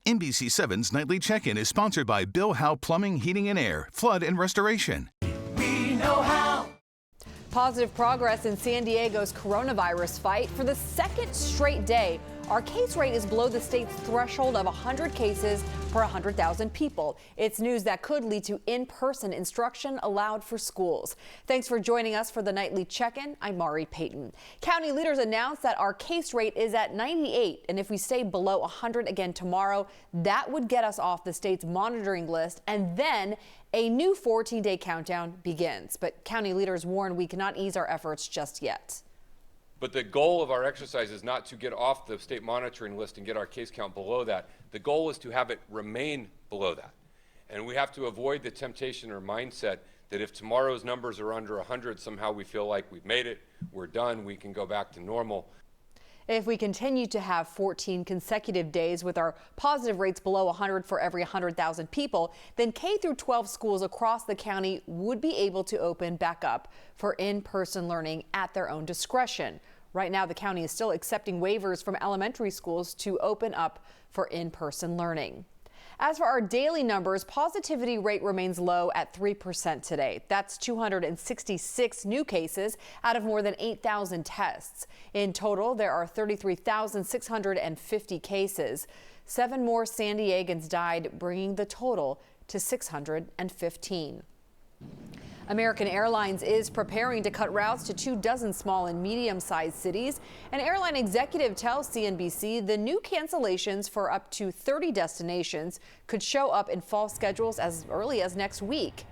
NBC7's Nightly Check-In is sponsored by Bill Howe Plumbing, Heating and Air, Flood and Restoration. We know how. Positive progress in San Diego's coronavirus fight. For the second straight day, our case rate is below the state's threshold of 100 cases per 100,000 people. It's news that could lead to in-person instruction allowed for schools. Thanks for joining us for the Nightly Check-In. I'm Mari Payton. County leaders announced that our case rate is at 98, and if we stay below 100 again tomorrow, that would get us off the state's monitoring list, and then a new 14-day countdown begins. But county leaders warn we cannot ease our efforts just yet. But the goal of our exercise is not to get off the state monitoring list and get our case count below that. The goal is to have it remain below that. And we have to avoid the temptation or mindset that if tomorrow's numbers are under 100, somehow we feel like we've made it, we're done, we can go back to normal. If we continue to have 14 consecutive days with our positive rates below 100 for every 100,000 people, then K through 12 schools across the county would be able to open back up for in-person learning at their own discretion. Right now, the county is still accepting waivers from elementary schools to open up for in-person learning. As for our daily numbers, positivity rate remains low at 3% today. That's 266 new cases out of more than 8,000 tests. In total, there are 33,650 cases. 7 more San Diegans died, bringing the total to 615. American Airlines is preparing to cut routes to 24 small and medium-sized cities. An airline executive tells CNBC the new cancellations for up to 30 destinations could show up in fall schedules as early as next week.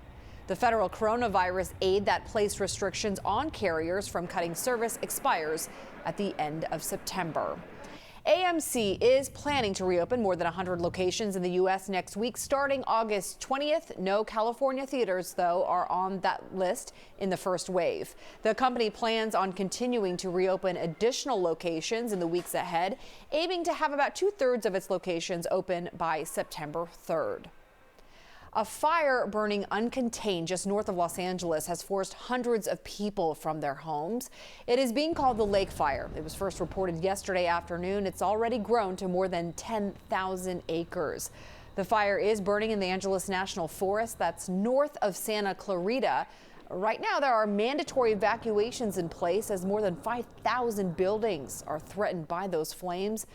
The federal coronavirus aid that placed restrictions on carriers from cutting service expires at the end of September. AMC is planning to reopen more than 100 locations in the U.S. next week, starting August 20th. No California theaters, though, are on that list in the first wave. The company plans on continuing to reopen additional locations in the weeks ahead, aiming to have about 2/3 of its locations open by September 3rd. A fire burning uncontained just north of Los Angeles has forced hundreds of people from their homes. It is being called the Lake Fire. It was first reported yesterday afternoon. It's already grown to more than 10,000 acres. The fire is burning in the Angeles National Forest that's north of Santa Clarita. Right now, there are mandatory evacuations in place as more than 5,000 buildings are threatened by those flames.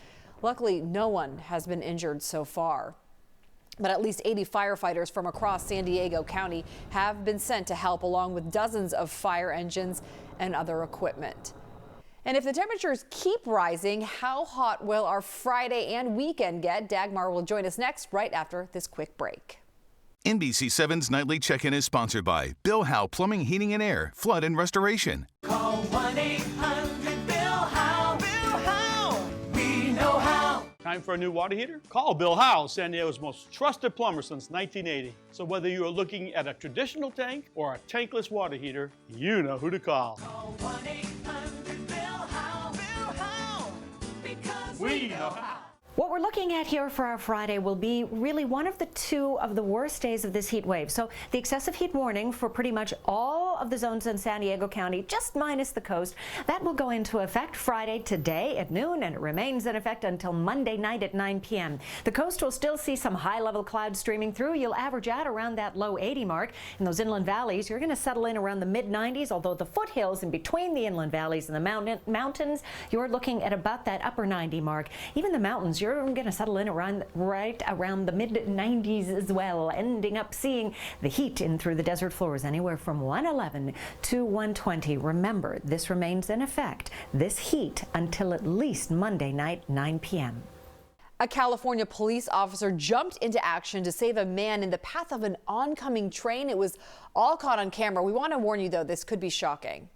Luckily, no one has been injured so far. But at least 80 firefighters from across San Diego County have been sent to help, along with dozens of fire engines and other equipment. And if the temperatures keep rising, how hot will our Friday and weekend get? Dagmar will join us next, right after this quick break. NBC7's Nightly Check-In is sponsored by Bill Howe Plumbing, Heating and Air, Flood and Restoration. Call 1-800-BILL-HOWE. Bill Howe. We know how. Time for a new water heater? Call Bill Howe, San Diego's most trusted plumber since 1980. So whether you are looking at a traditional tank or a tankless water heater, you know who to call. Call 1-800-BILL-HOWE. Bill Howe. Because We know how. What we're looking at here for our Friday will be really one of the 2 of the worst days of this heat wave. So the excessive heat warning for pretty much all of the zones in San Diego County, just minus the coast, that will go into effect Friday today at noon, and it remains in effect until Monday night at 9 p.m. The coast will still see some high-level clouds streaming through. You'll average out around that low 80 mark. In those inland valleys, you're going to settle in around the mid-90s, although the foothills in between the inland valleys and the mountains, you're looking at about that upper 90 mark. Even the mountains, you're going to settle in right around the mid-90s as well, ending up seeing the heat in through the desert floors anywhere from 111 to 120. Remember, this remains in effect, this heat, until at least Monday night, 9 p.m. A California police officer jumped into action to save a man in the path of an oncoming train. It was all caught on camera. We want to warn you, though, this could be shocking.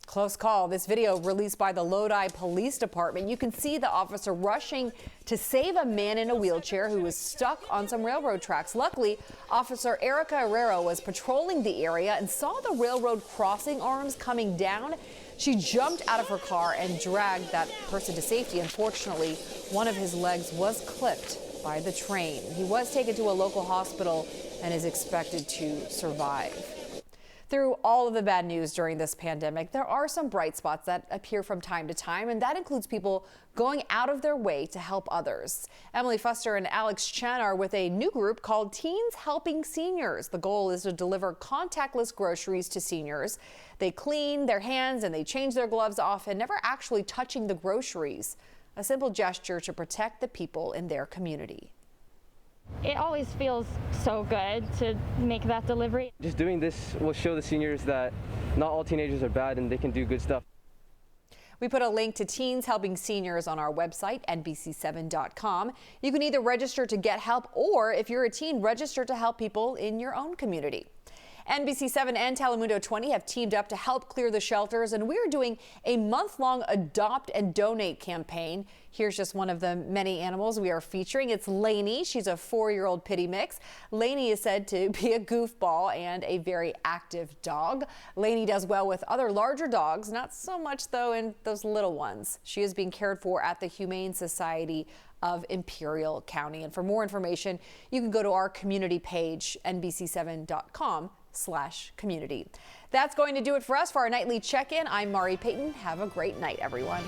Close call. This video released by the Lodi Police Department. You can see the officer rushing to save a man in a wheelchair who was stuck on some railroad tracks. Luckily, Officer Erica Herrera was patrolling the area and saw the railroad crossing arms coming down. She jumped out of her car and dragged that person to safety. Unfortunately, one of his legs was clipped by the train. He was taken to a local hospital and is expected to survive. Through all of the bad news during this pandemic, there are some bright spots that appear from time to time, and that includes people going out of their way to help others. Emily Fuster and Alex Chen are with a new group called Teens Helping Seniors. The goal is to deliver contactless groceries to seniors. They clean their hands and they change their gloves often, never actually touching the groceries. A simple gesture to protect the people in their community. It always feels so good to make that delivery. Just doing this will show the seniors that not all teenagers are bad and they can do good stuff. We put a link to Teens Helping Seniors on our website, NBC7.com. You can either register to get help, or if you're a teen, register to help people in your own community. NBC7 and Telemundo 20 have teamed up to help clear the shelters, and we're doing a month-long Adopt and Donate campaign. Here's just one of the many animals we are featuring. It's Lainey. She's a 4-year-old pitty mix. Lainey is said to be a goofball and a very active dog. Lainey does well with other larger dogs, not so much though in those little ones. She is being cared for at the Humane Society of Imperial County. And for more information, you can go to our community page, NBC7.com/community. That's going to do it for us for our nightly check-in. I'm Mari Payton. Have a great night, everyone.